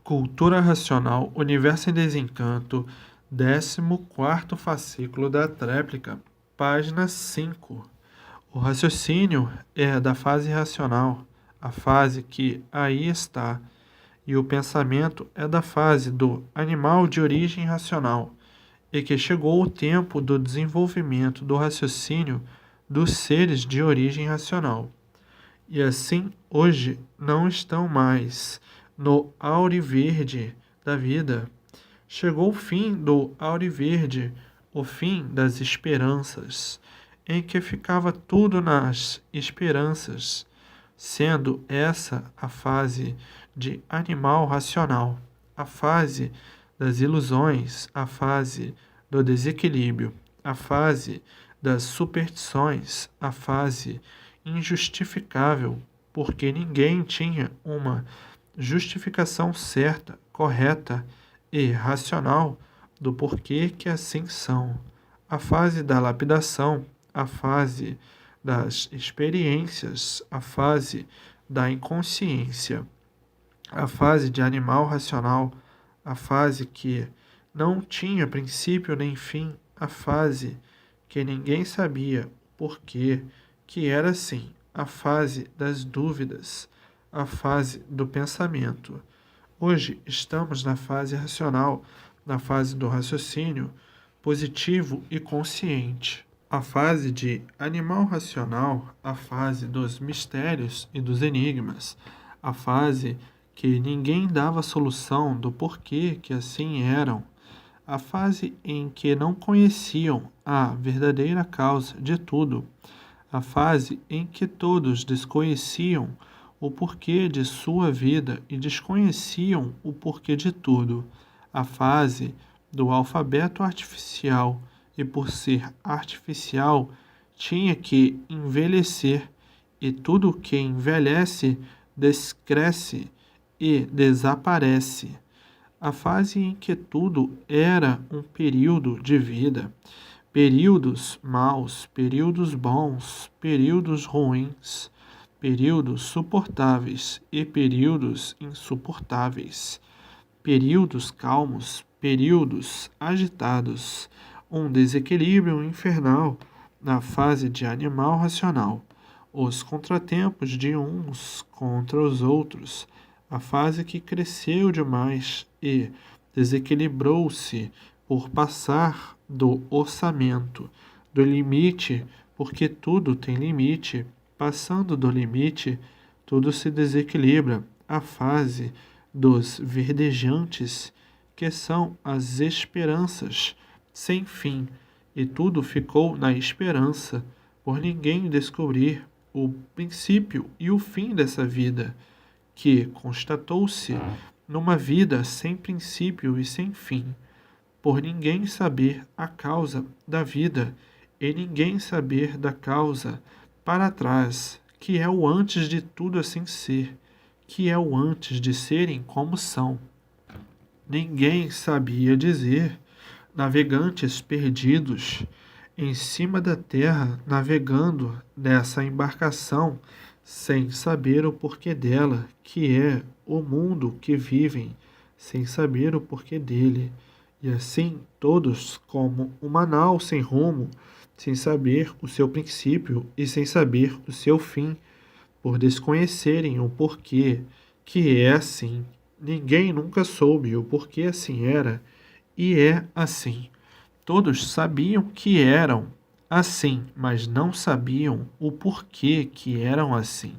Cultura Racional, Universo em Desencanto, 14º fascículo da tréplica, página 5. O raciocínio é da fase racional, a fase que aí está, e o pensamento é da fase do animal de origem racional, e que chegou o tempo do desenvolvimento do raciocínio dos seres de origem racional. E assim, hoje, não estão mais no auriverde da vida. Chegou o fim do auriverde, o fim das esperanças, em que ficava tudo nas esperanças, sendo essa a fase de animal racional, a fase das ilusões, a fase do desequilíbrio, a fase das superstições, a fase injustificável, porque ninguém tinha uma justificação certa, correta e racional do porquê que assim são. A fase da lapidação, a fase das experiências, a fase da inconsciência, a fase de animal racional, a fase que não tinha princípio nem fim, a fase que ninguém sabia o porquê que era assim, a fase das dúvidas, a fase do pensamento. Hoje estamos na fase racional, na fase do raciocínio positivo e consciente. A fase de animal racional, a fase dos mistérios e dos enigmas, a fase que ninguém dava solução do porquê que assim eram, a fase em que não conheciam a verdadeira causa de tudo, a fase em que todos desconheciam o porquê de sua vida e desconheciam o porquê de tudo, a fase do alfabeto artificial, e por ser artificial tinha que envelhecer, e tudo que envelhece descresce e desaparece. A fase em que tudo era um período de vida, períodos maus, períodos bons, períodos ruins, períodos suportáveis e períodos insuportáveis, períodos calmos, períodos agitados, um desequilíbrio infernal na fase de animal racional, os contratempos de uns contra os outros, a fase que cresceu demais e desequilibrou-se por passar do orçamento, do limite, porque tudo tem limite, passando do limite, tudo se desequilibra, a fase dos verdejantes, que são as esperanças sem fim, e tudo ficou na esperança, por ninguém descobrir o princípio e o fim dessa vida, que constatou-se numa vida sem princípio e sem fim, por ninguém saber a causa da vida e ninguém saber da causa para trás, que é o antes de tudo assim ser, que é o antes de serem como são. Ninguém sabia dizer, navegantes perdidos em cima da terra, navegando nessa embarcação, sem saber o porquê dela, que é o mundo que vivem, sem saber o porquê dele. E assim, todos como uma nau sem rumo, sem saber o seu princípio e sem saber o seu fim, por desconhecerem o porquê que é assim. Ninguém nunca soube o porquê assim era, e é assim. Todos sabiam que eram assim, mas não sabiam o porquê que eram assim.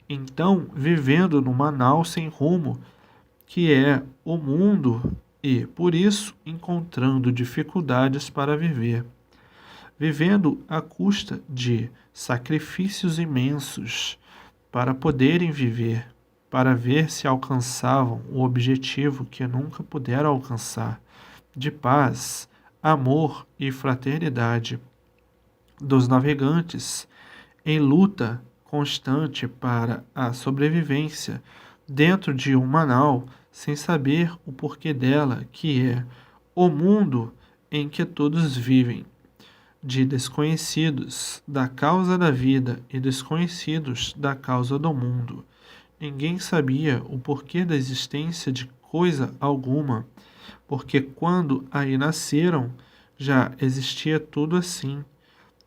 Então, vivendo numa nau sem rumo, que é o mundo, e, por isso, encontrando dificuldades para viver. Vivendo à custa de sacrifícios imensos para poderem viver, para ver se alcançavam o objetivo que nunca puderam alcançar, de paz, amor e fraternidade, dos navegantes em luta constante para a sobrevivência dentro de uma nau, sem saber o porquê dela, que é o mundo em que todos vivem, de desconhecidos da causa da vida e desconhecidos da causa do mundo. Ninguém sabia o porquê da existência de coisa alguma, porque quando aí nasceram, já existia tudo assim.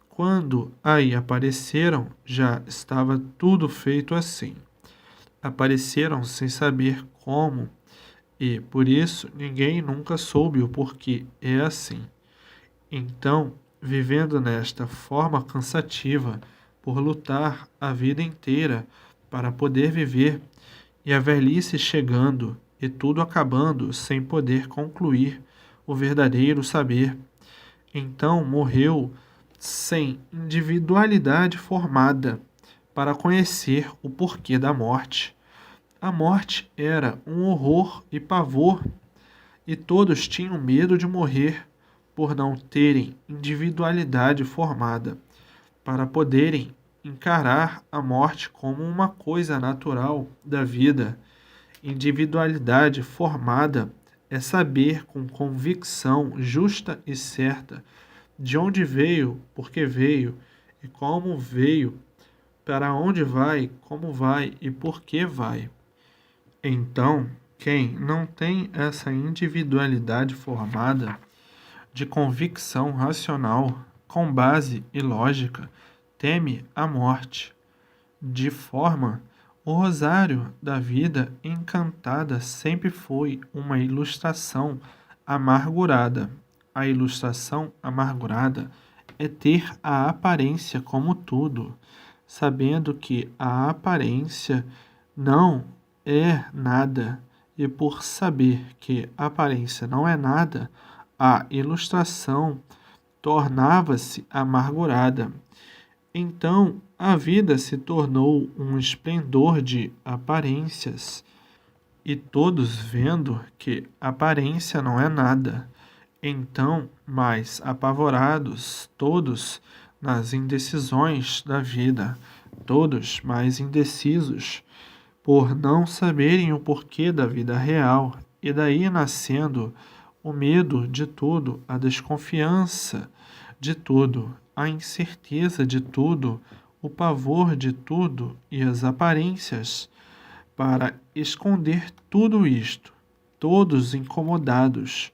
Quando aí apareceram, já estava tudo feito assim. Apareceram sem saber como, e por isso ninguém nunca soube o porquê é assim. Então, vivendo nesta forma cansativa, por lutar a vida inteira para poder viver, e a velhice chegando, e tudo acabando sem poder concluir o verdadeiro saber, então morreu sem individualidade formada para conhecer o porquê da morte. A morte era um horror e pavor, e todos tinham medo de morrer por não terem individualidade formada para poderem encarar a morte como uma coisa natural da vida. Individualidade formada é saber com convicção justa e certa de onde veio, por que veio e como veio, para onde vai, como vai e por que vai. Então, quem não tem essa individualidade formada de convicção racional, com base e lógica, teme a morte. De forma, o rosário da vida encantada sempre foi uma ilustração amargurada. A ilustração amargurada é ter a aparência como tudo, sabendo que a aparência não é nada, e por saber que a aparência não é nada, a ilustração tornava-se amargurada. Então a vida se tornou um esplendor de aparências, e todos vendo que aparência não é nada, então mais apavorados, todos nas indecisões da vida, todos mais indecisos, por não saberem o porquê da vida real, e daí nascendo o medo de tudo, a desconfiança de tudo, a incerteza de tudo, o pavor de tudo e as aparências, para esconder tudo isto, todos incomodados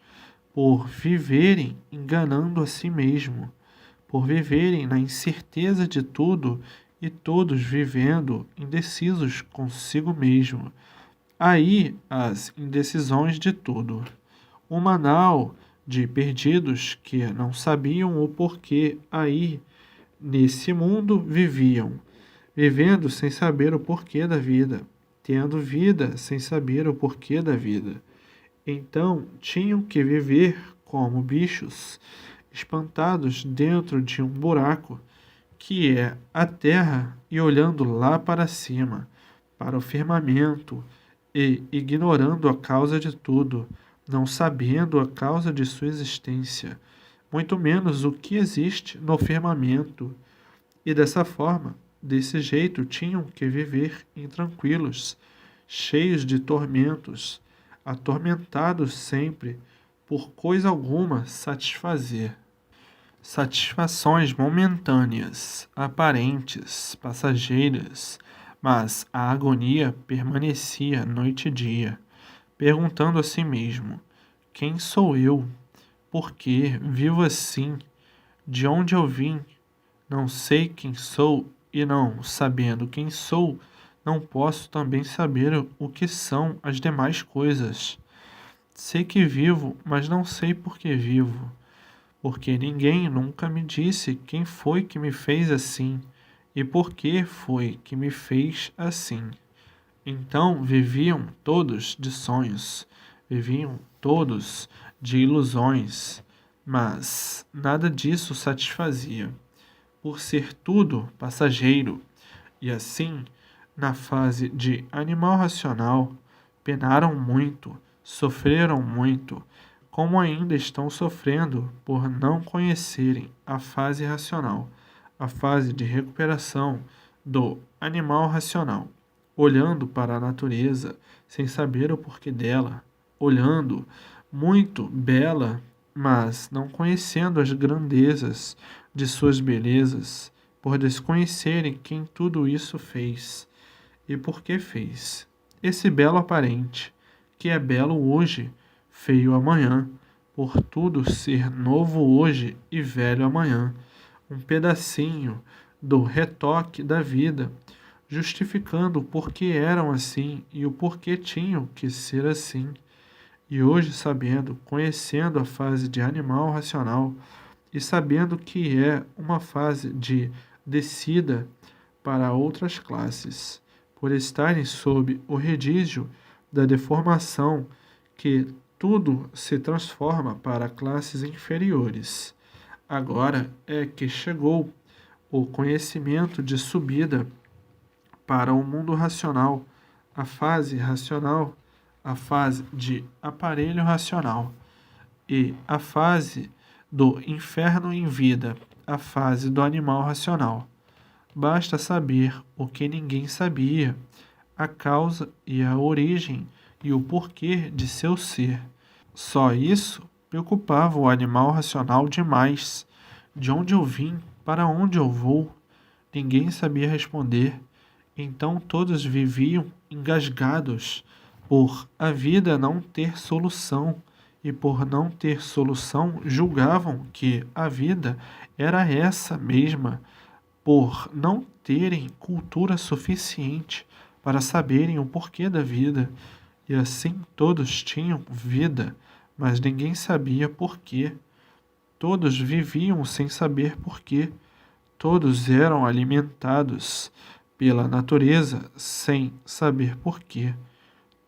por viverem enganando a si mesmo, por viverem na incerteza de tudo e todos vivendo indecisos consigo mesmo. Aí as indecisões de tudo. Um manal de perdidos que não sabiam o porquê aí nesse mundo viviam, vivendo sem saber o porquê da vida, tendo vida sem saber o porquê da vida. Então tinham que viver como bichos, espantados dentro de um buraco, que é a terra, e olhando lá para cima, para o firmamento, e ignorando a causa de tudo, não sabendo a causa de sua existência, muito menos o que existe no firmamento. E dessa forma, desse jeito, tinham que viver intranquilos, cheios de tormentos, atormentados sempre, por coisa alguma satisfazer. Satisfações momentâneas, aparentes, passageiras, mas a agonia permanecia noite e dia, perguntando a si mesmo: quem sou eu? Por que vivo assim? De onde eu vim? Não sei quem sou, e não sabendo quem sou, não posso também saber o que são as demais coisas. Sei que vivo, mas não sei por que vivo, porque ninguém nunca me disse quem foi que me fez assim e por que foi que me fez assim. Então viviam todos de sonhos, viviam todos de ilusões, mas nada disso satisfazia, por ser tudo passageiro. E assim, na fase de animal racional, penaram muito, sofreram muito, como ainda estão sofrendo por não conhecerem a fase racional, a fase de recuperação do animal racional, olhando para a natureza sem saber o porquê dela, olhando muito bela, mas não conhecendo as grandezas de suas belezas, por desconhecerem quem tudo isso fez e por que fez. Esse belo aparente, que é belo hoje, feio amanhã, por tudo ser novo hoje e velho amanhã. Um pedacinho do retoque da vida, justificando o porquê eram assim e o porquê tinham que ser assim. E hoje, sabendo, conhecendo a fase de animal racional e sabendo que é uma fase de descida para outras classes, por estarem sob o redígio da deformação, que tudo se transforma para classes inferiores. Agora é que chegou o conhecimento de subida para o mundo racional, a fase racional, a fase de aparelho racional e a fase do inferno em vida, a fase do animal racional. Basta saber o que ninguém sabia, a causa e a origem e o porquê de seu ser. Só isso preocupava o animal racional demais. De onde eu vim, para onde eu vou? Ninguém sabia responder. Então todos viviam engasgados por a vida não ter solução, e por não ter solução julgavam que a vida era essa mesma, por não terem cultura suficiente para saberem o porquê da vida. E assim todos tinham vida, mas ninguém sabia porquê. Todos viviam sem saber porquê. Todos eram alimentados pela natureza sem saber porquê.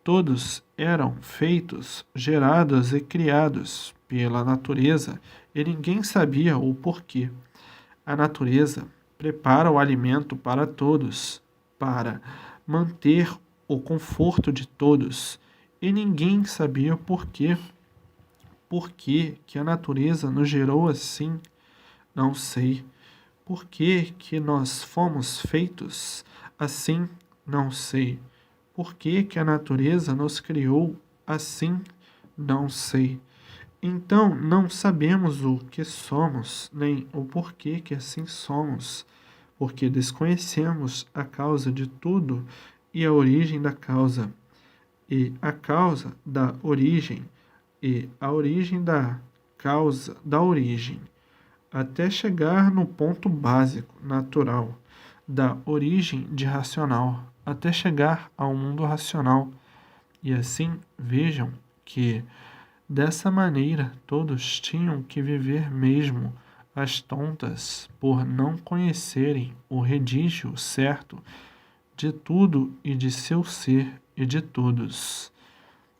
Todos eram feitos, gerados e criados pela natureza e ninguém sabia o porquê. A natureza prepara o alimento para todos, para manter o conforto de todos, e ninguém sabia porquê. Por que que a natureza nos gerou assim? Não sei. Por que que nós fomos feitos assim? Não sei. Por que que a natureza nos criou assim? Não sei. Então, não sabemos o que somos, nem o porquê que assim somos, porque desconhecemos a causa de tudo e a origem da causa, e a causa da origem, e a origem da causa da origem, até chegar no ponto básico, natural, da origem de racional, até chegar ao mundo racional. E assim vejam que, dessa maneira, todos tinham que viver mesmo às tontas, por não conhecerem o redígio certo de tudo e de seu ser e de todos.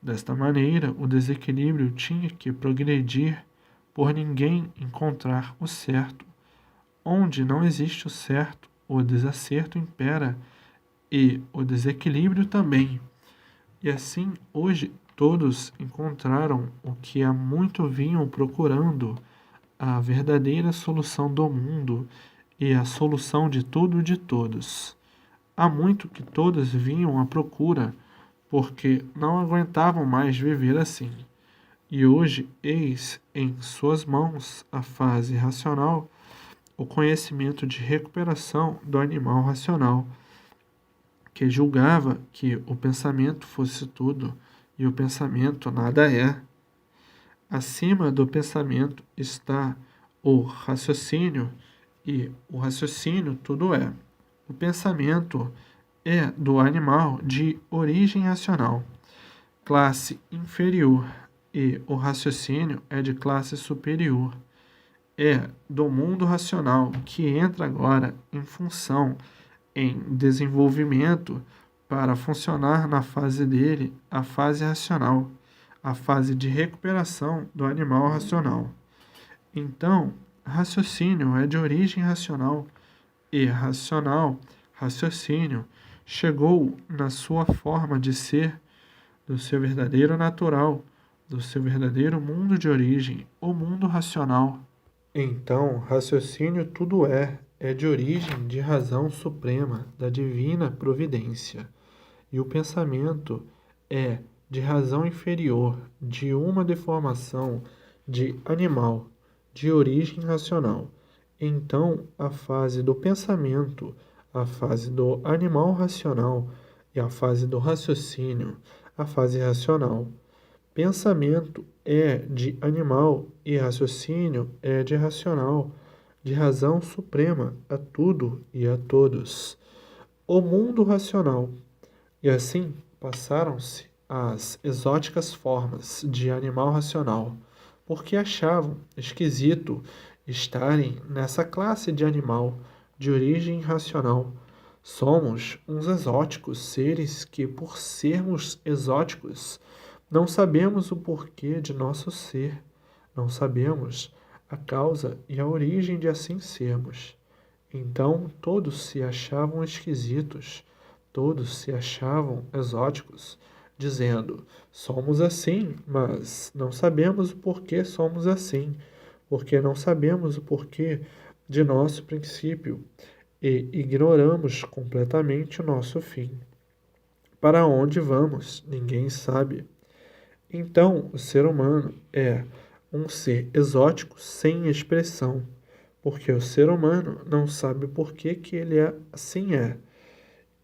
Desta maneira, o desequilíbrio tinha que progredir por ninguém encontrar o certo. Onde não existe o certo, o desacerto impera e o desequilíbrio também. E assim, hoje, todos encontraram o que há muito vinham procurando, a verdadeira solução do mundo e a solução de tudo e de todos. Há muito que todos vinham à procura, porque não aguentavam mais viver assim. E hoje, eis em suas mãos a fase racional, o conhecimento de recuperação do animal racional, que julgava que o pensamento fosse tudo e o pensamento nada é. Acima do pensamento está o raciocínio e o raciocínio tudo é. O pensamento é do animal de origem racional, classe inferior, e o raciocínio é de classe superior. É do mundo racional que entra agora em função, em desenvolvimento, para funcionar na fase dele, a fase racional, a fase de recuperação do animal racional. Então, raciocínio é de origem racional e racional, raciocínio, chegou na sua forma de ser, do seu verdadeiro natural, do seu verdadeiro mundo de origem, o mundo racional. Então, raciocínio tudo é de origem de razão suprema, da divina providência. E o pensamento é de razão inferior, de uma deformação de animal, de origem racional. Então, a fase do pensamento, a fase do animal racional e a fase do raciocínio, a fase racional. Pensamento é de animal e raciocínio é de racional, de razão suprema a tudo e a todos. O mundo racional. E assim passaram-se as exóticas formas de animal racional, porque achavam esquisito estarem nessa classe de animal de origem racional. Somos uns exóticos seres que, por sermos exóticos, não sabemos o porquê de nosso ser, não sabemos a causa e a origem de assim sermos. Então todos se achavam esquisitos, todos se achavam exóticos, dizendo: somos assim, mas não sabemos o porquê somos assim, porque não sabemos o porquê de nosso princípio e ignoramos completamente o nosso fim. Para onde vamos, ninguém sabe. Então, o ser humano é um ser exótico sem expressão, porque o ser humano não sabe o porquê que ele assim é.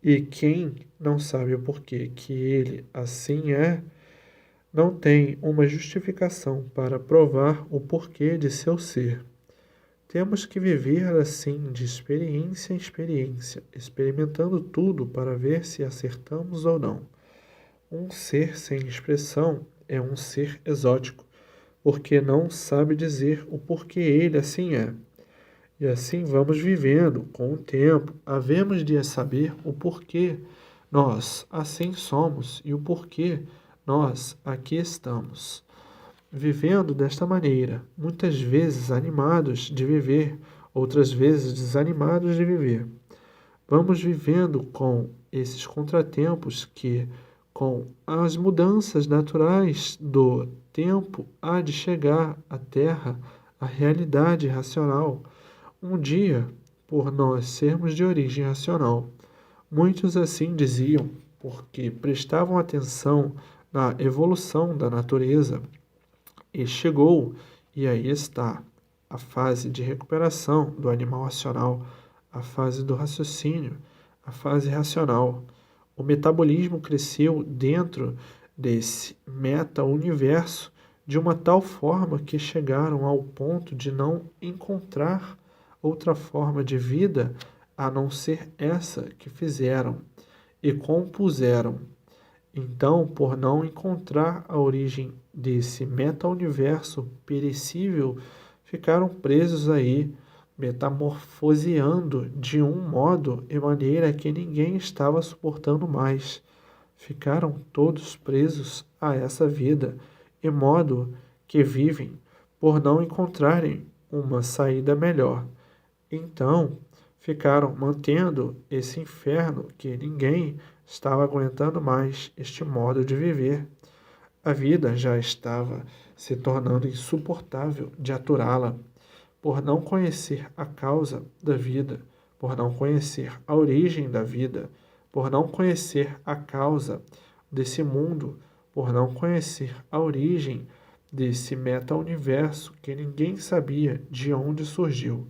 E quem não sabe o porquê que ele assim é, não tem uma justificação para provar o porquê de seu ser. Temos que viver assim, de experiência em experiência, experimentando tudo para ver se acertamos ou não. Um ser sem expressão é um ser exótico, porque não sabe dizer o porquê ele assim é. E assim vamos vivendo com o tempo, havemos de saber o porquê nós assim somos e o porquê nós aqui estamos. Vivendo desta maneira, muitas vezes animados de viver, outras vezes desanimados de viver. Vamos vivendo com esses contratempos que, com as mudanças naturais do tempo, há de chegar à Terra a realidade racional. Um dia, por nós sermos de origem racional, muitos assim diziam, porque prestavam atenção na evolução da natureza, e chegou, e aí está, a fase de recuperação do animal racional, a fase do raciocínio, a fase racional. O metabolismo cresceu dentro desse meta-universo de uma tal forma que chegaram ao ponto de não encontrar outra forma de vida a não ser essa que fizeram e compuseram. Então, por não encontrar a origem desse meta-universo perecível, ficaram presos aí, metamorfoseando de um modo e maneira que ninguém estava suportando mais. Ficaram todos presos a essa vida, e modo que vivem, por não encontrarem uma saída melhor. Então, ficaram mantendo esse inferno que ninguém estava aguentando mais este modo de viver. A vida já estava se tornando insuportável de aturá-la, por não conhecer a causa da vida, por não conhecer a origem da vida, por não conhecer a causa desse mundo, por não conhecer a origem desse meta-universo que ninguém sabia de onde surgiu.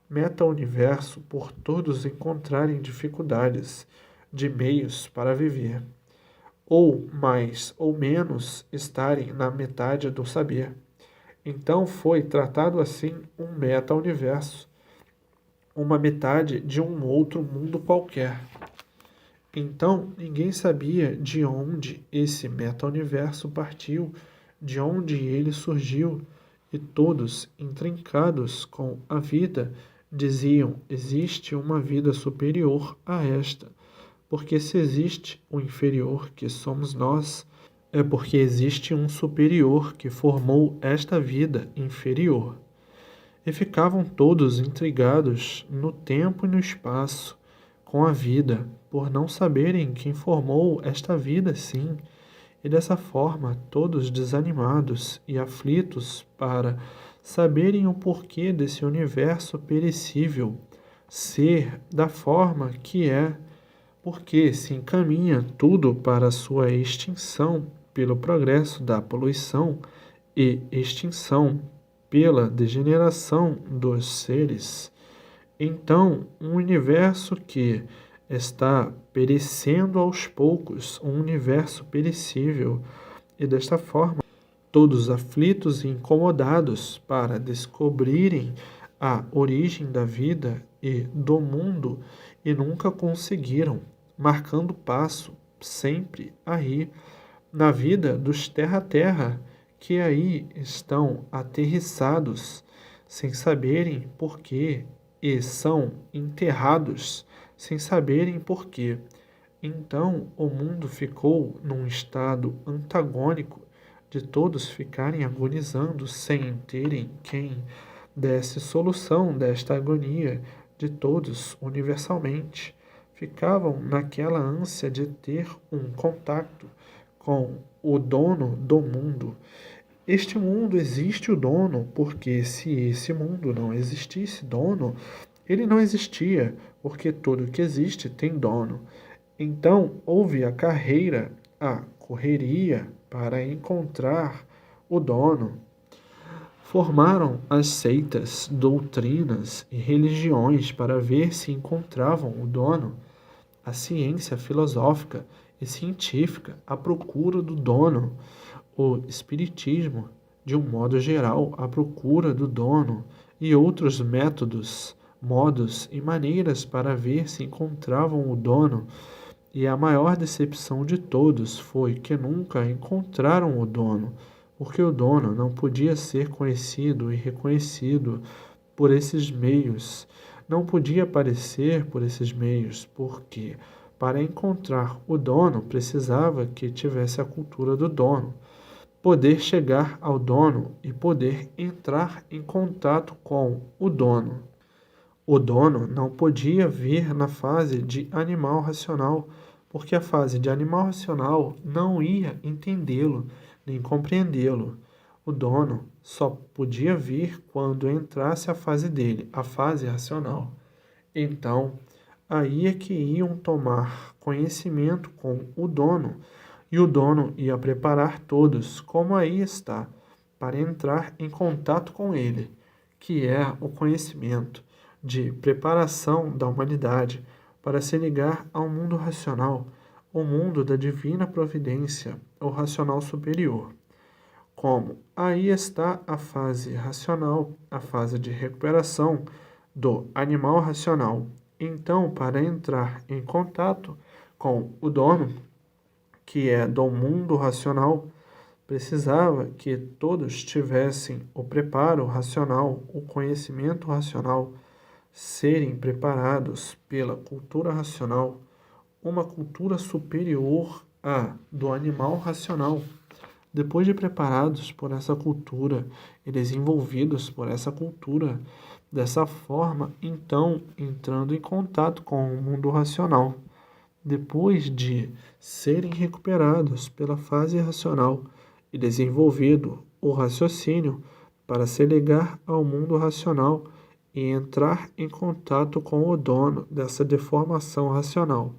Meta-universo por todos encontrarem dificuldades de meios para viver, ou mais ou menos estarem na metade do saber. Então foi tratado assim um meta-universo, uma metade de um outro mundo qualquer. Então ninguém sabia de onde esse meta-universo partiu, de onde ele surgiu, e todos, intrincados com a vida, diziam: existe uma vida superior a esta, porque se existe o inferior, que somos nós, é porque existe um superior que formou esta vida inferior. E ficavam todos intrigados no tempo e no espaço, com a vida, por não saberem quem formou esta vida sim, e dessa forma todos desanimados e aflitos para saberem o porquê desse universo perecível ser da forma que é, porque se encaminha tudo para a sua extinção pelo progresso da poluição e extinção pela degeneração dos seres. Então, um universo que Está perecendo aos poucos um universo perecível, e desta forma, todos aflitos e incomodados para descobrirem a origem da vida e do mundo e nunca conseguiram, marcando passo sempre aí na vida dos terra-terra que aí estão aterrissados sem saberem por quê e são enterrados sem saberem por quê. Então o mundo ficou num estado antagônico de todos ficarem agonizando sem terem quem desse solução desta agonia de todos universalmente. Ficavam naquela ânsia de ter um contato com o dono do mundo. Este mundo existe o dono, porque se esse mundo não existisse dono, ele não existia, porque tudo que existe tem dono. Então houve a carreira, a correria para encontrar o dono. Formaram as seitas, doutrinas e religiões para ver se encontravam o dono. A ciência filosófica e científica à procura do dono. O espiritismo, de um modo geral, à procura do dono. E outros métodos, modos e maneiras para ver se encontravam o dono. E a maior decepção de todos foi que nunca encontraram o dono, porque o dono não podia ser conhecido e reconhecido por esses meios, não podia aparecer por esses meios, porque para encontrar o dono precisava que tivesse a cultura do dono, poder chegar ao dono e poder entrar em contato com o dono. O dono não podia vir na fase de animal racional, porque a fase de animal racional não ia entendê-lo nem compreendê-lo. O dono só podia vir quando entrasse a fase dele, a fase racional. Então, aí é que iam tomar conhecimento com o dono, e o dono ia preparar todos, como aí está, para entrar em contato com ele, que é o conhecimento de preparação da humanidade para se ligar ao mundo racional, o mundo da divina providência, o racional superior. Como aí está a fase racional, a fase de recuperação do animal racional. Então, para entrar em contato com o dono, que é do mundo racional, precisava que todos tivessem o preparo racional, o conhecimento racional, serem preparados pela cultura racional, uma cultura superior à do animal racional. Depois de preparados por essa cultura e desenvolvidos por essa cultura, dessa forma, então entrando em contato com o mundo racional. Depois de serem recuperados pela fase racional e desenvolvido o raciocínio para se ligar ao mundo racional e entrar em contato com o dono dessa deformação racional.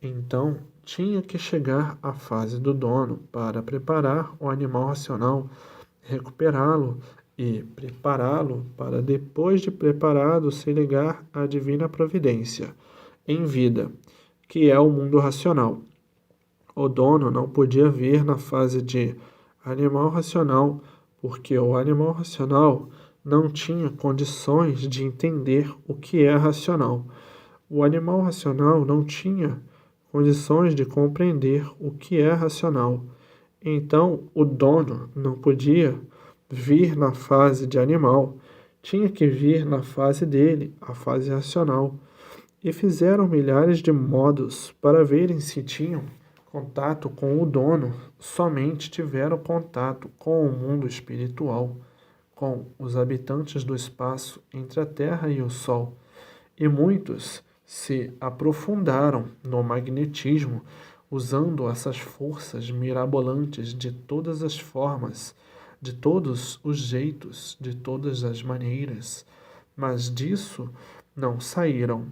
Então, tinha que chegar à fase do dono para preparar o animal racional, recuperá-lo e prepará-lo para, depois de preparado, se ligar à divina providência em vida, que é o mundo racional. O dono não podia vir na fase de animal racional, porque o animal racional não tinha condições de entender o que é racional. O animal racional não tinha condições de compreender o que é racional. Então, o dono não podia vir na fase de animal, tinha que vir na fase dele, a fase racional. E fizeram milhares de modos para verem se tinham contato com o dono, somente tiveram contato com o mundo espiritual, com os habitantes do espaço entre a Terra e o Sol. E muitos se aprofundaram no magnetismo, usando essas forças mirabolantes de todas as formas, de todos os jeitos, de todas as maneiras, mas disso não saíram.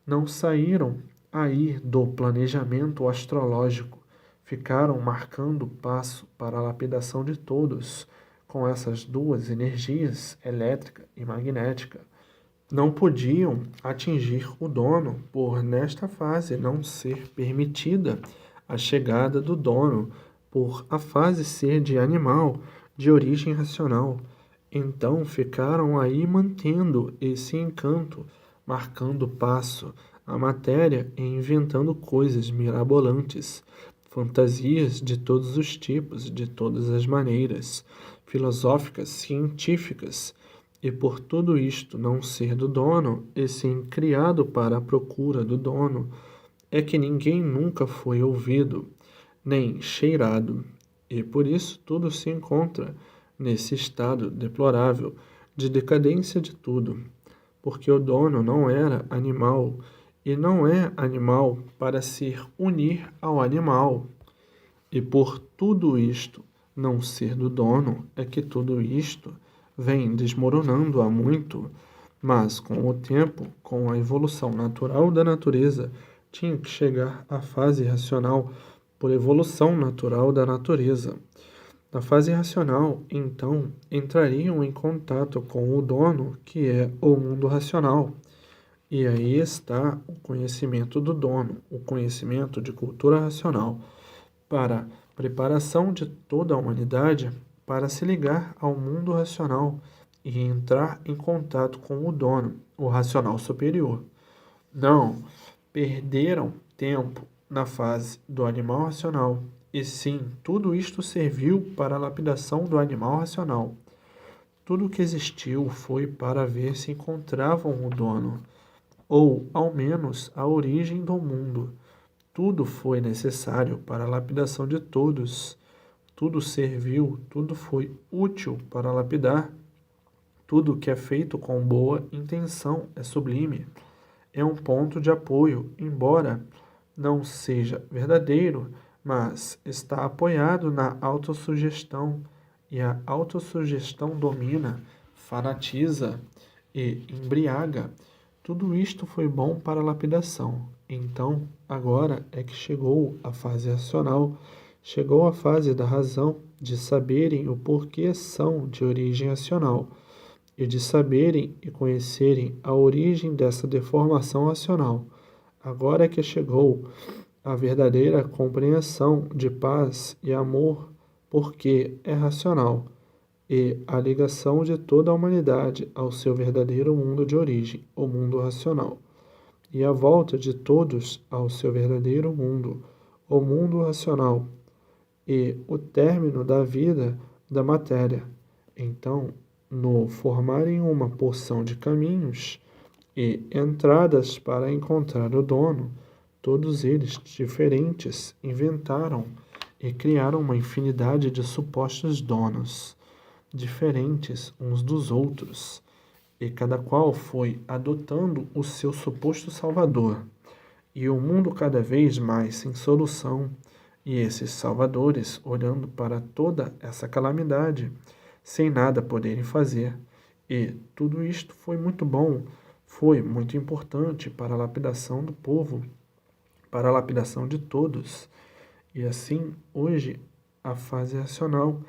Não saíram aí do planejamento astrológico, ficaram marcando passo para a lapidação de todos com essas duas energias, elétrica e magnética. não podiam atingir o dono, por nesta fase não ser permitida a chegada do dono, por a fase ser de animal de origem racional. Então ficaram aí mantendo esse encanto, marcando passo a matéria e inventando coisas mirabolantes, fantasias de todos os tipos, de todas as maneiras, filosóficas, científicas, e por tudo isto não ser do dono, e sim criado para a procura do dono, é que ninguém nunca foi ouvido, nem cheirado, e por isso tudo se encontra nesse estado deplorável de decadência de tudo, porque o dono não era animal, e não é animal para se unir ao animal. E por tudo isto não ser do dono, é que tudo isto vem desmoronando há muito, mas com o tempo, com a evolução natural da natureza, tinha que chegar à fase racional por evolução natural da natureza. Na fase racional, então, entrariam em contato com o dono, que é o mundo racional. E aí está o conhecimento do dono, o conhecimento de cultura racional, para preparação de toda a humanidade para se ligar ao mundo racional e entrar em contato com o dono, o racional superior. Não perderam tempo na fase do animal racional, e sim, tudo isto serviu para a lapidação do animal racional. Tudo o que existiu foi para ver se encontravam o dono, ou, ao menos, a origem do mundo. Tudo foi necessário para a lapidação de todos. Tudo serviu, tudo foi útil para lapidar. Tudo que é feito com boa intenção é sublime. É um ponto de apoio, embora não seja verdadeiro, mas está apoiado na autossugestão, e a autossugestão domina, fanatiza e embriaga. Tudo isto foi bom para a lapidação. Então, agora é que chegou a fase racional, chegou a fase da razão, de saberem o porquê são de origem racional, e de saberem e conhecerem a origem dessa deformação racional. Agora é que chegou a verdadeira compreensão de paz e amor, porque é racional, e a ligação de toda a humanidade ao seu verdadeiro mundo de origem, o mundo racional, e a volta de todos ao seu verdadeiro mundo, o mundo racional, e o término da vida da matéria. Então, no formarem uma porção de caminhos e entradas para encontrar o dono, todos eles diferentes inventaram e criaram uma infinidade de supostos donos, diferentes uns dos outros, e cada qual foi adotando o seu suposto salvador, e o mundo cada vez mais sem solução, e esses salvadores olhando para toda essa calamidade, sem nada poderem fazer. E tudo isto foi muito bom, foi muito importante para a lapidação do povo, para a lapidação de todos. E assim, hoje, a fase racional,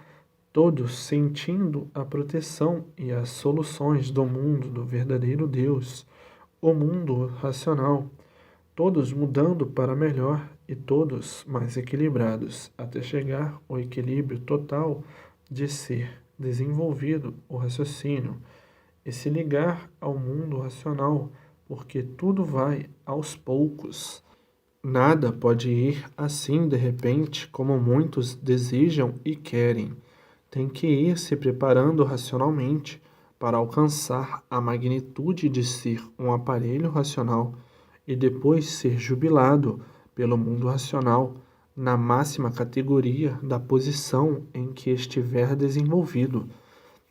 todos sentindo a proteção e as soluções do mundo do verdadeiro Deus, o mundo racional, todos mudando para melhor e todos mais equilibrados, até chegar ao equilíbrio total de ser desenvolvido o raciocínio e se ligar ao mundo racional, porque tudo vai aos poucos. Nada pode ir assim de repente, como muitos desejam e querem. Tem que ir se preparando racionalmente para alcançar a magnitude de ser um aparelho racional e depois ser jubilado pelo mundo racional na máxima categoria da posição em que estiver desenvolvido,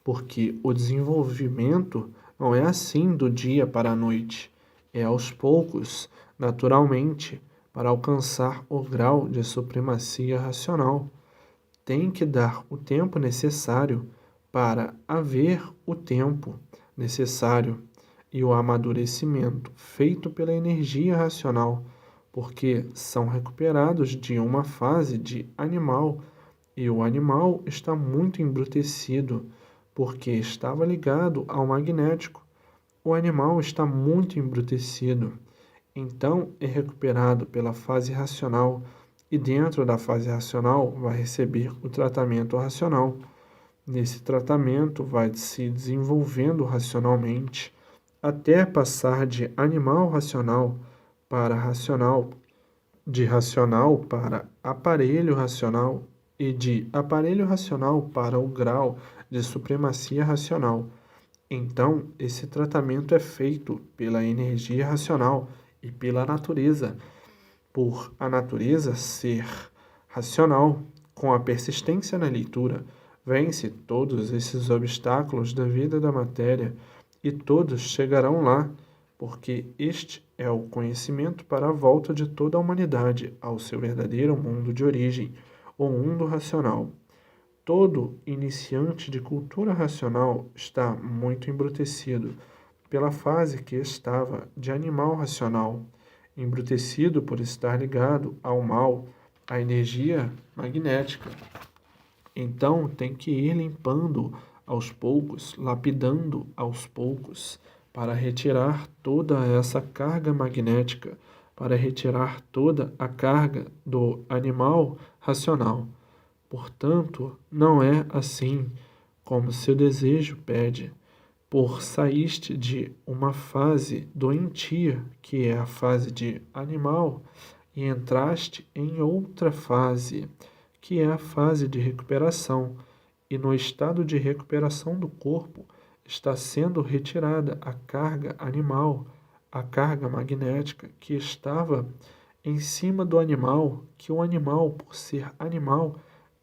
porque o desenvolvimento não é assim do dia para a noite, é aos poucos, naturalmente, para alcançar o grau de supremacia racional. Tem que dar o tempo necessário para haver o tempo necessário e o amadurecimento feito pela energia racional, porque são recuperados de uma fase de animal, e o animal está muito embrutecido, porque estava ligado ao magnético, o animal está muito embrutecido, então é recuperado pela fase racional e dentro da fase racional vai receber o tratamento racional. Nesse tratamento vai se desenvolvendo racionalmente até passar de animal racional para racional, de racional para aparelho racional e de aparelho racional para o grau de supremacia racional. Então, esse tratamento é feito pela energia racional e pela natureza, por a natureza ser racional. Com a persistência na leitura, vence todos esses obstáculos da vida da matéria e todos chegarão lá, porque este é o conhecimento para a volta de toda a humanidade ao seu verdadeiro mundo de origem, o mundo racional. Todo iniciante de cultura racional está muito embrutecido pela fase que estava de animal racional, embrutecido por estar ligado ao mal, à energia magnética. Então tem que ir limpando aos poucos, lapidando aos poucos, para retirar toda essa carga magnética, para retirar toda a carga do animal racional. Portanto, não é assim como seu desejo pede, por saíste de uma fase doentia, que é a fase de animal, e entraste em outra fase, que é a fase de recuperação, e no estado de recuperação do corpo está sendo retirada a carga animal, a carga magnética que estava em cima do animal, que o animal, por ser animal,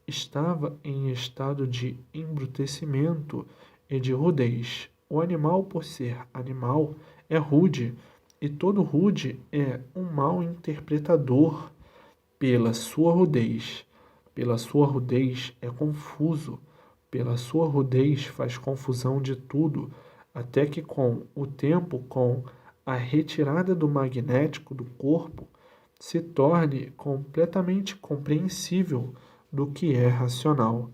estava em estado de embrutecimento e de rudez. O animal, por ser animal, é rude, e todo rude é um mau interpretador pela sua rudez. Pela sua rudez é confuso, pela sua rudez faz confusão de tudo, até que com o tempo, com a retirada do magnético do corpo, se torne completamente compreensível do que é racional.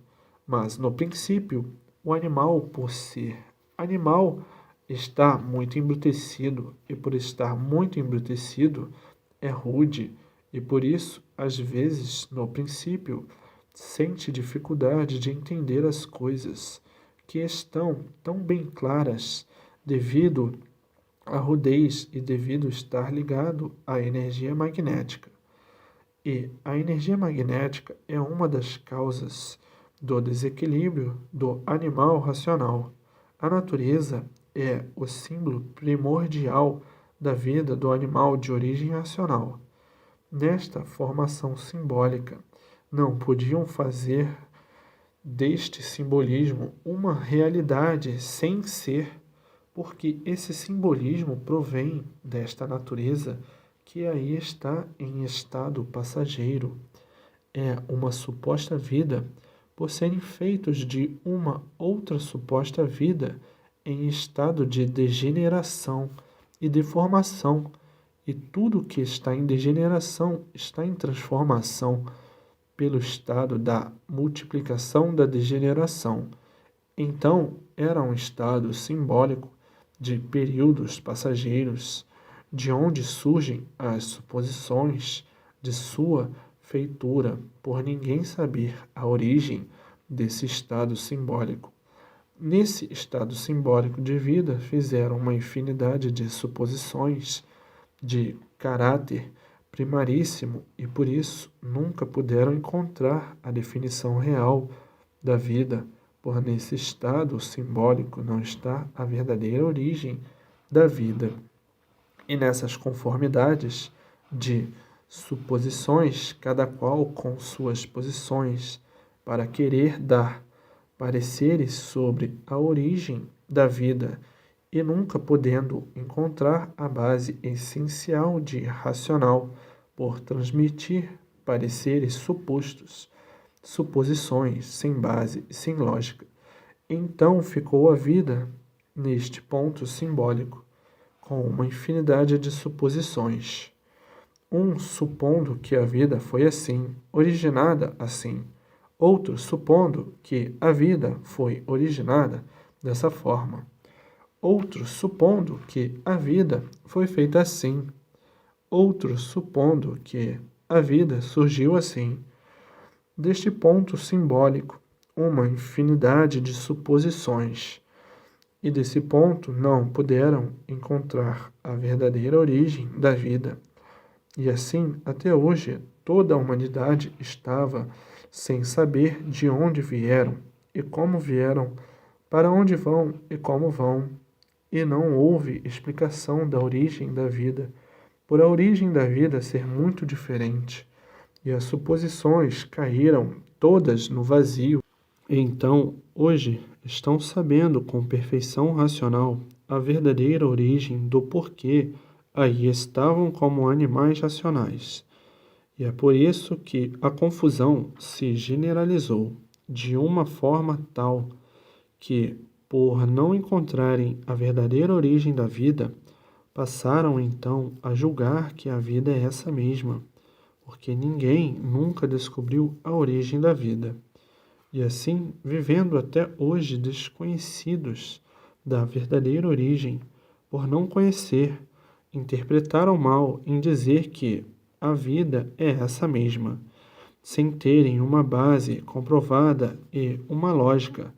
Mas, no princípio, o animal, por ser animal, está muito embrutecido, e por estar muito embrutecido, é rude, e por isso, às vezes, no princípio, sente dificuldade de entender as coisas que estão tão bem claras devido à rudez e devido estar ligado à energia magnética. E a energia magnética é uma das causas do desequilíbrio do animal racional. A natureza é o símbolo primordial da vida do animal de origem racional. Nesta formação simbólica, não podiam fazer deste simbolismo uma realidade sem ser, porque esse simbolismo provém desta natureza que aí está em estado passageiro. É uma suposta vida por serem feitos de uma outra suposta vida em estado de degeneração e deformação, e tudo que está em degeneração está em transformação pelo estado da multiplicação da degeneração. Então, era um estado simbólico de períodos passageiros, de onde surgem as suposições de sua feitura, por ninguém saber a origem desse estado simbólico. Nesse estado simbólico de vida, fizeram uma infinidade de suposições de caráter primaríssimo e por isso nunca puderam encontrar a definição real da vida, por nesse estado simbólico não está a verdadeira origem da vida. E nessas conformidades de suposições, cada qual com suas posições, para querer dar pareceres sobre a origem da vida e nunca podendo encontrar a base essencial de racional, por transmitir pareceres supostos, suposições sem base e sem lógica. Então ficou a vida neste ponto simbólico, com uma infinidade de suposições. Um supondo que a vida foi assim, originada assim. Outro supondo que a vida foi originada dessa forma. outros supondo que a vida foi feita assim, outros supondo que a vida surgiu assim. Deste ponto simbólico, uma infinidade de suposições, e desse ponto não puderam encontrar a verdadeira origem da vida. E assim, até hoje, toda a humanidade estava sem saber de onde vieram e como vieram, para onde vão e como vão, e não houve explicação da origem da vida, por a origem da vida ser muito diferente, e as suposições caíram todas no vazio. Então, hoje, estão sabendo com perfeição racional a verdadeira origem do porquê aí estavam como animais racionais. E é por isso que a confusão se generalizou de uma forma tal que, por não encontrarem a verdadeira origem da vida, passaram então a julgar que a vida é essa mesma, porque ninguém nunca descobriu a origem da vida. E assim, vivendo até hoje desconhecidos da verdadeira origem, por não conhecer, interpretaram mal em dizer que a vida é essa mesma, sem terem uma base comprovada e uma lógica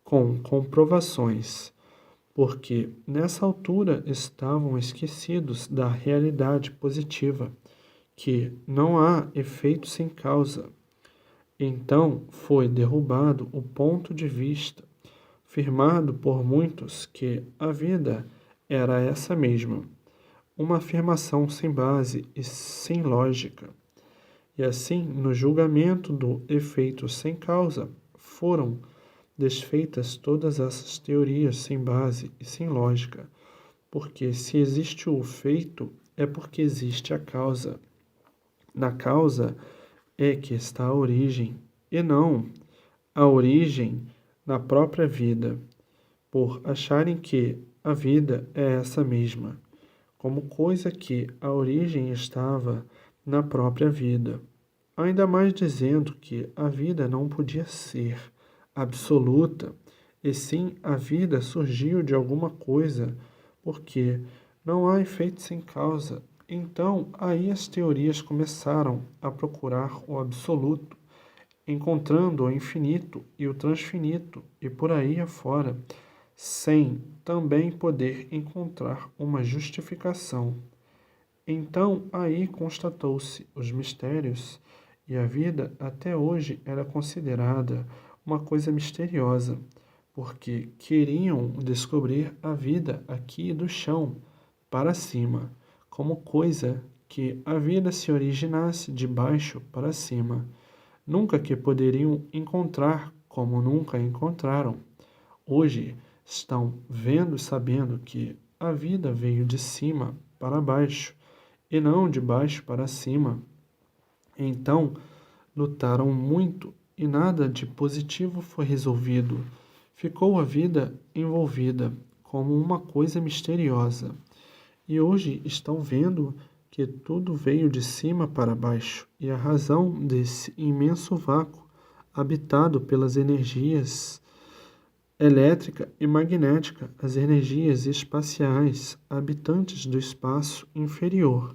com comprovações, porque nessa altura estavam esquecidos da realidade positiva, que não há efeito sem causa. Então foi derrubado o ponto de vista, firmado por muitos que a vida era essa mesma, uma afirmação sem base e sem lógica. E assim, no julgamento do efeito sem causa, foram desfeitas todas essas teorias sem base e sem lógica, porque se existe o efeito, é porque existe a causa. Na causa é que está a origem, e não a origem na própria vida, por acharem que a vida é essa mesma, como coisa que a origem estava na própria vida. Ainda mais dizendo que a vida não podia ser absoluta, e sim a vida surgiu de alguma coisa, porque não há efeito sem causa. Então, aí as teorias começaram a procurar o absoluto, encontrando o infinito e o transfinito, e por aí afora, sem também poder encontrar uma justificação. Então, aí constatou-se os mistérios, e a vida até hoje era considerada uma coisa misteriosa, porque queriam descobrir a vida aqui do chão para cima, como coisa que a vida se originasse de baixo para cima, nunca que poderiam encontrar como nunca encontraram. Hoje estão vendo e sabendo que a vida veio de cima para baixo e não de baixo para cima. Então, lutaram muito e nada de positivo foi resolvido. Ficou a vida envolvida como uma coisa misteriosa. E hoje estão vendo que tudo veio de cima para baixo, e a razão desse imenso vácuo, habitado pelas energias elétrica e magnética, as energias espaciais, habitantes do espaço inferior,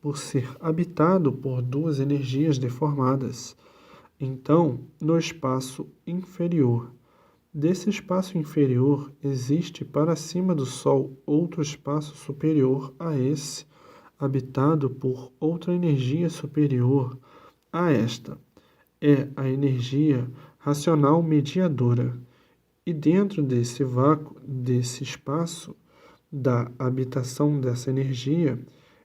por ser habitado por duas energias deformadas. Então, no espaço inferior, desse espaço inferior existe para cima do Sol outro espaço superior a esse, habitado por outra energia superior a esta. É a energia racional mediadora. E dentro desse vácuo, desse espaço, da habitação dessa energia,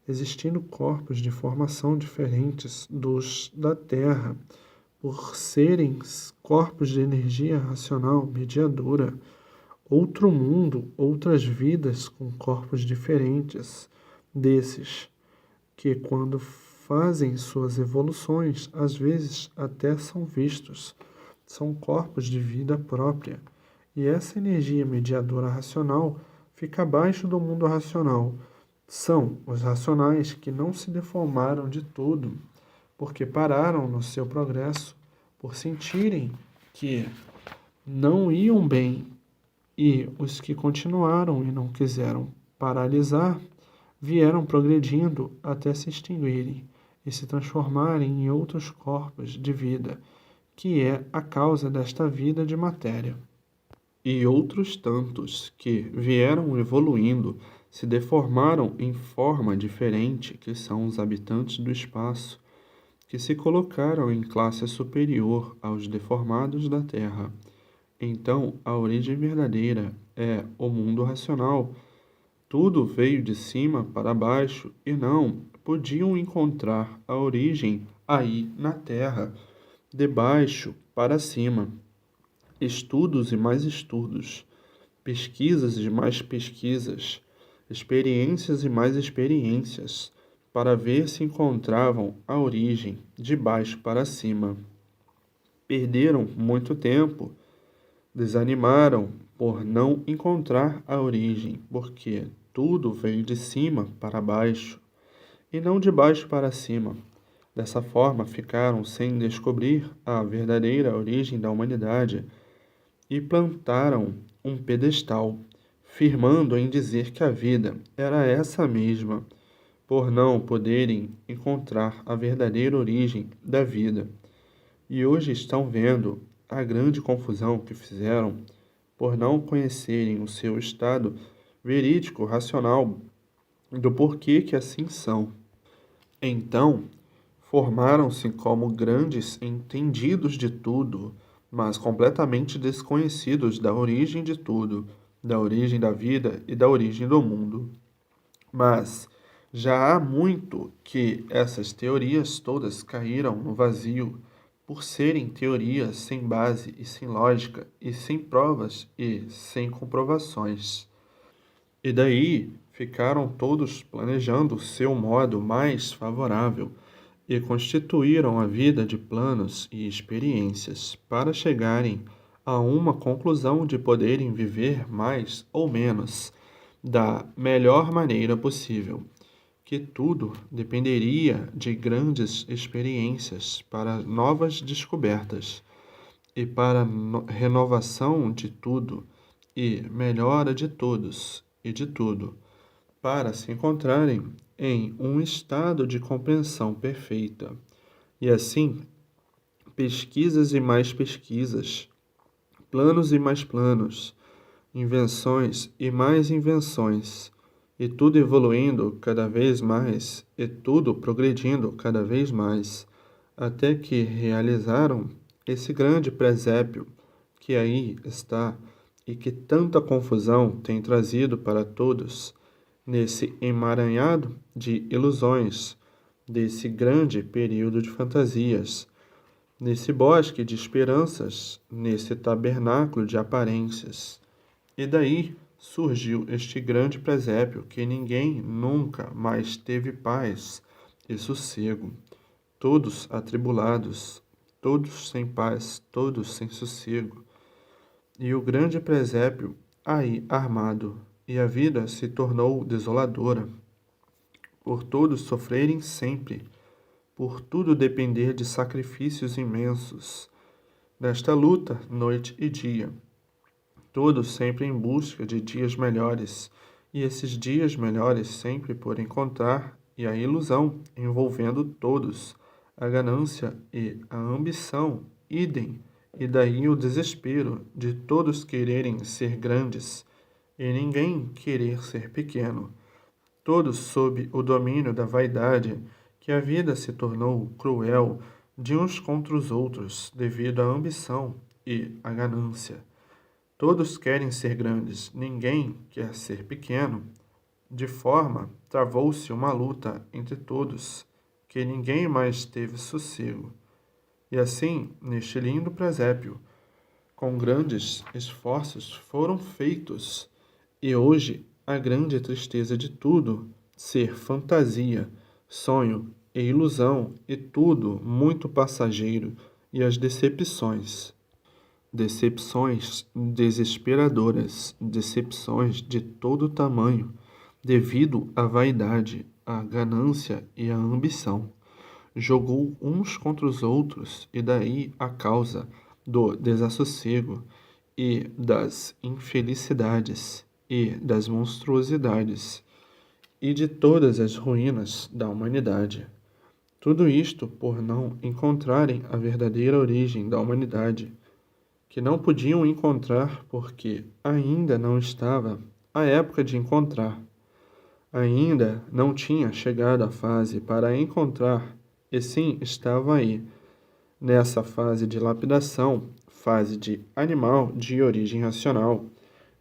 existindo corpos de formação diferentes dos da Terra, por serem corpos de energia racional mediadora, outro mundo, outras vidas com corpos diferentes desses, que quando fazem suas evoluções, às vezes até são vistos, são corpos de vida própria. E essa energia mediadora racional fica abaixo do mundo racional. São os racionais que não se deformaram de todo, porque pararam no seu progresso, por sentirem que não iam bem E os que continuaram e não quiseram paralisar, vieram progredindo até se extinguirem e se transformarem em outros corpos de vida, que é a causa desta vida de matéria. E outros tantos que vieram evoluindo se deformaram em forma diferente, que são os habitantes do espaço, que se colocaram em classe superior aos deformados da Terra. Então, a origem verdadeira é o mundo racional. Tudo veio de cima para baixo e não podiam encontrar a origem aí na Terra, de baixo para cima. Estudos e mais estudos, pesquisas e mais pesquisas, experiências e mais experiências, para ver se encontravam a origem de baixo para cima. Perderam muito tempo, desanimaram por não encontrar a origem, porque tudo veio de cima para baixo e não de baixo para cima. Dessa forma, ficaram sem descobrir a verdadeira origem da humanidade e plantaram um pedestal, firmando em dizer que a vida era essa mesma, por não poderem encontrar a verdadeira origem da vida. E hoje estão vendo a grande confusão que fizeram por não conhecerem o seu estado verídico, racional, do porquê que assim são. Então, formaram-se como grandes entendidos de tudo, mas completamente desconhecidos da origem de tudo, da origem da vida e da origem do mundo. Mas já há muito que essas teorias todas caíram no vazio, por serem teorias sem base e sem lógica, e sem provas e sem comprovações. E daí ficaram todos planejando o seu modo mais favorável e constituíram a vida de planos e experiências para chegarem a uma conclusão de poderem viver mais ou menos da melhor maneira possível, que tudo dependeria de grandes experiências para novas descobertas e para renovação de tudo e melhora de todos e de tudo, para se encontrarem em um estado de compreensão perfeita. E assim, pesquisas e mais pesquisas, planos e mais planos, invenções e mais invenções, e tudo evoluindo cada vez mais, e tudo progredindo cada vez mais, até que realizaram esse grande presépio que aí está e que tanta confusão tem trazido para todos nesse emaranhado de ilusões, desse grande período de fantasias, nesse bosque de esperanças, nesse tabernáculo de aparências. E daí surgiu este grande presépio que ninguém nunca mais teve paz e sossego, todos atribulados, todos sem paz, todos sem sossego. E o grande presépio aí armado, e a vida se tornou desoladora, por todos sofrerem sempre, por tudo depender de sacrifícios imensos, nesta luta noite e dia, todos sempre em busca de dias melhores, e esses dias melhores sempre por encontrar, e a ilusão envolvendo todos, a ganância e a ambição, idem, e daí o desespero de todos quererem ser grandes, e ninguém querer ser pequeno, todos sob o domínio da vaidade, que a vida se tornou cruel de uns contra os outros devido à ambição e à ganância. Todos querem ser grandes, ninguém quer ser pequeno. De forma, travou-se uma luta entre todos, que ninguém mais teve sossego. E assim, neste lindo presépio, com grandes esforços foram feitos, e hoje a grande tristeza de tudo, ser fantasia, sonho e ilusão, e tudo muito passageiro, e as decepções. Decepções desesperadoras, decepções de todo tamanho, devido à vaidade, à ganância e à ambição. Jogou uns contra os outros, e daí a causa do desassossego, e das infelicidades e das monstruosidades e de todas as ruínas da humanidade. Tudo isto por não encontrarem a verdadeira origem da humanidade, que não podiam encontrar porque ainda não estava a época de encontrar. Ainda não tinha chegado a fase para encontrar, e sim estava aí, nessa fase de lapidação, fase de animal de origem racional.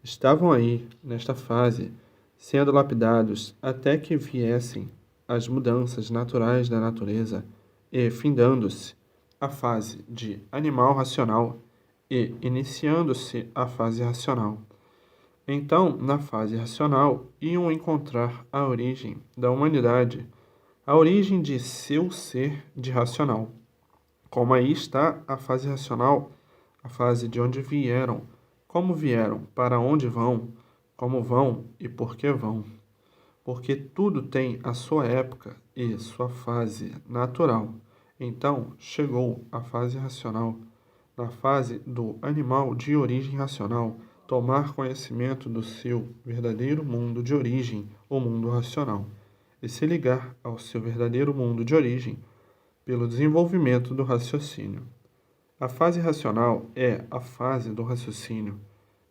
Estavam aí, nesta fase, sendo lapidados até que viessem as mudanças naturais da natureza e findando-se a fase de animal racional e iniciando-se a fase racional. Então, na fase racional, iam encontrar a origem da humanidade, a origem de seu ser de racional. Como aí está a fase racional, a fase de onde vieram, como vieram, para onde vão, como vão e por que vão. Porque tudo tem a sua época e sua fase natural. Então, chegou a fase racional, na fase do animal de origem racional, tomar conhecimento do seu verdadeiro mundo de origem, o mundo racional, e se ligar ao seu verdadeiro mundo de origem pelo desenvolvimento do raciocínio. A fase racional é a fase do raciocínio,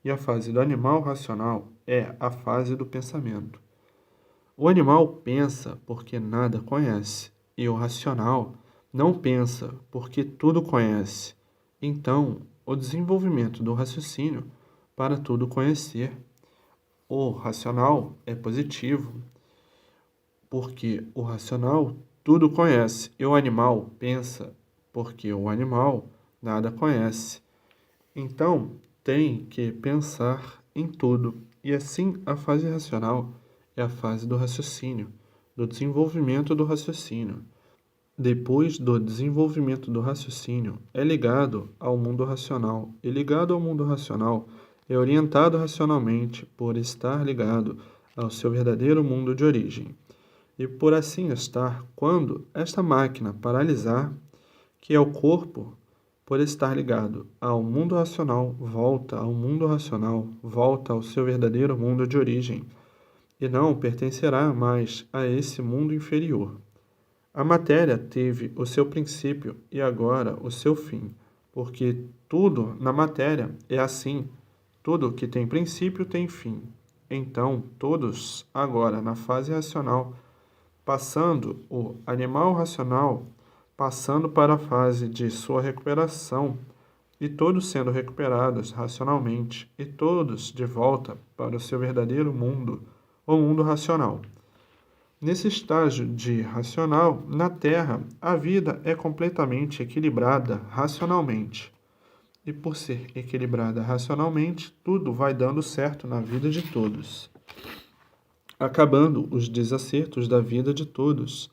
e a fase do animal racional é a fase do pensamento. O animal pensa porque nada conhece, e o racional não pensa porque tudo conhece. Então, o desenvolvimento do raciocínio para tudo conhecer. O racional é positivo, porque o racional tudo conhece, e o animal pensa, porque o animal nada conhece. Então, tem que pensar em tudo, e assim a fase racional é a fase do raciocínio, do desenvolvimento do raciocínio. Depois do desenvolvimento do raciocínio, é ligado ao mundo racional, e ligado ao mundo racional é orientado racionalmente por estar ligado ao seu verdadeiro mundo de origem. E por assim estar, quando esta máquina paralisar, que é o corpo, por estar ligado ao mundo racional, volta ao mundo racional, volta ao seu verdadeiro mundo de origem, e não pertencerá mais a esse mundo inferior. A matéria teve o seu princípio e agora o seu fim, porque tudo na matéria é assim, tudo que tem princípio tem fim. Então, todos agora na fase racional, passando o animal racional, passando para a fase de sua recuperação, e todos sendo recuperados racionalmente, e todos de volta para o seu verdadeiro mundo, o mundo racional. Nesse estágio de racional, na Terra, a vida é completamente equilibrada racionalmente. E por ser equilibrada racionalmente, tudo vai dando certo na vida de todos, acabando os desacertos da vida de todos.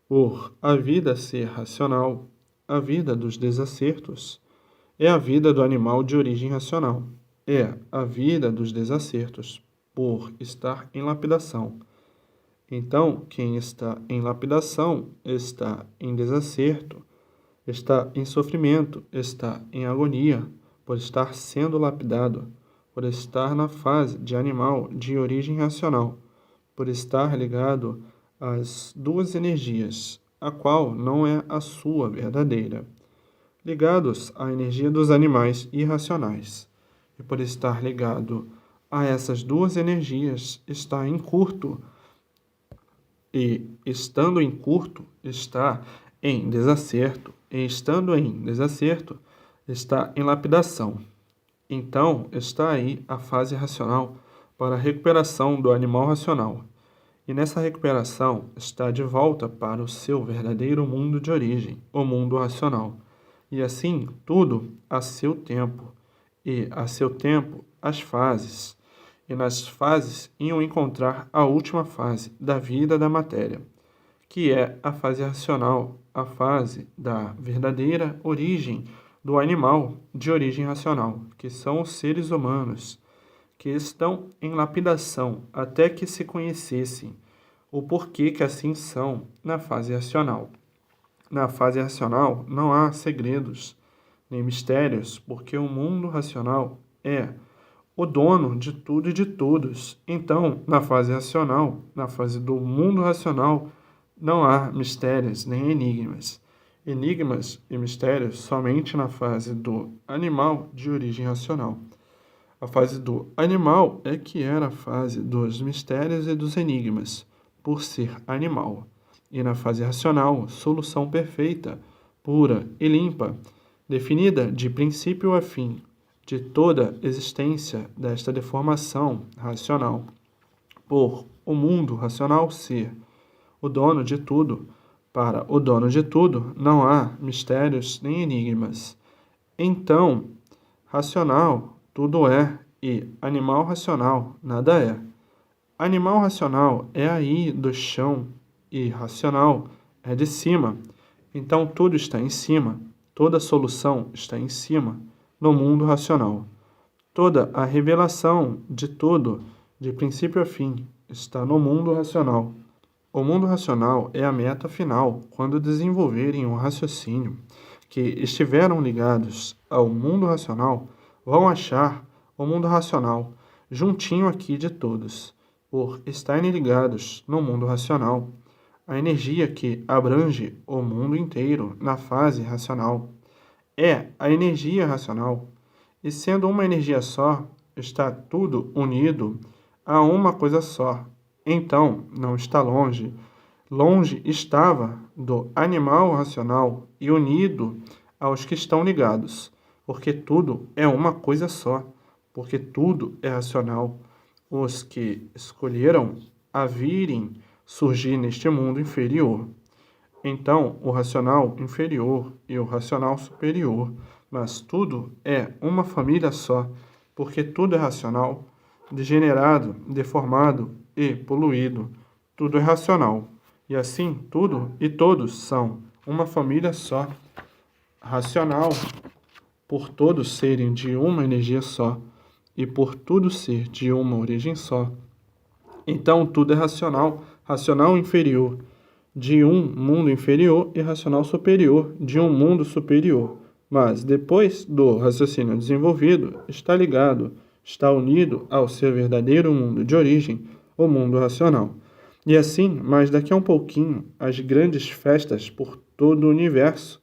Por a vida ser racional, a vida dos desacertos é a vida do animal de origem racional. É a vida dos desacertos, por estar em lapidação. Então, quem está em lapidação está em desacerto, está em sofrimento, está em agonia, por estar sendo lapidado, por estar na fase de animal de origem racional, por estar ligado às duas energias, a qual não é a sua verdadeira, ligados à energia dos animais irracionais, e por estar ligado a essas duas energias, está em curto, e estando em curto, está em desacerto, e estando em desacerto, está em lapidação. Então, está aí a fase racional para a recuperação do animal racional. E nessa recuperação está de volta para o seu verdadeiro mundo de origem, o mundo racional. E assim, tudo a seu tempo, e a seu tempo as fases. E nas fases iam encontrar a última fase da vida da matéria, que é a fase racional, a fase da verdadeira origem do animal de origem racional, que são os seres humanos, que estão em lapidação até que se conhecessem o porquê que assim são na fase racional. Na fase racional não há segredos nem mistérios, porque o mundo racional é o dono de tudo e de todos. Então, na fase racional, na fase do mundo racional, não há mistérios nem enigmas. Enigmas e mistérios somente na fase do animal de origem racional. A fase do animal é que era a fase dos mistérios e dos enigmas, por ser animal. E na fase racional, solução perfeita, pura e limpa, definida de princípio a fim, de toda existência desta deformação racional, por o mundo racional ser o dono de tudo. Para o dono de tudo, não há mistérios nem enigmas. Então, racional, tudo é, e animal racional, nada é. Animal racional é aí do chão, e racional é de cima. Então, tudo está em cima, toda solução está em cima, no mundo racional. Toda a revelação de tudo, de princípio a fim, está no mundo racional. O mundo racional é a meta final quando desenvolverem um raciocínio que estiveram ligados ao mundo racional, vão achar o mundo racional juntinho aqui de todos, por estarem ligados no mundo racional, a energia que abrange o mundo inteiro na fase racional é a energia racional, e sendo uma energia só, está tudo unido a uma coisa só. Então, não está longe. Longe estava do animal racional e unido aos que estão ligados, porque tudo é uma coisa só, porque tudo é racional. Os que escolheram a virem surgir neste mundo inferior. Então, o racional inferior e o racional superior, mas tudo é uma família só, porque tudo é racional, degenerado, deformado e poluído. Tudo é racional. E assim, tudo e todos são uma família só, racional, por todos serem de uma energia só, e por tudo ser de uma origem só. Então, tudo é racional, racional inferior, de um mundo inferior, e racional superior, de um mundo superior. Mas, depois do raciocínio desenvolvido, está ligado, está unido ao seu verdadeiro mundo de origem, o mundo racional. E assim, mas daqui a um pouquinho, as grandes festas por todo o universo,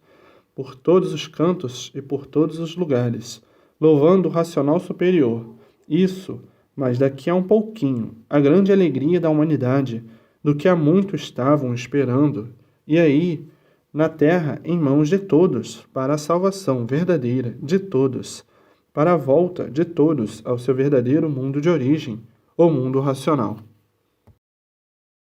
por todos os cantos e por todos os lugares, louvando o racional superior. Isso, mas daqui a um pouquinho, a grande alegria da humanidade, do que há muito estavam esperando, e aí, na terra, em mãos de todos, para a salvação verdadeira de todos, para a volta de todos ao seu verdadeiro mundo de origem, o mundo racional.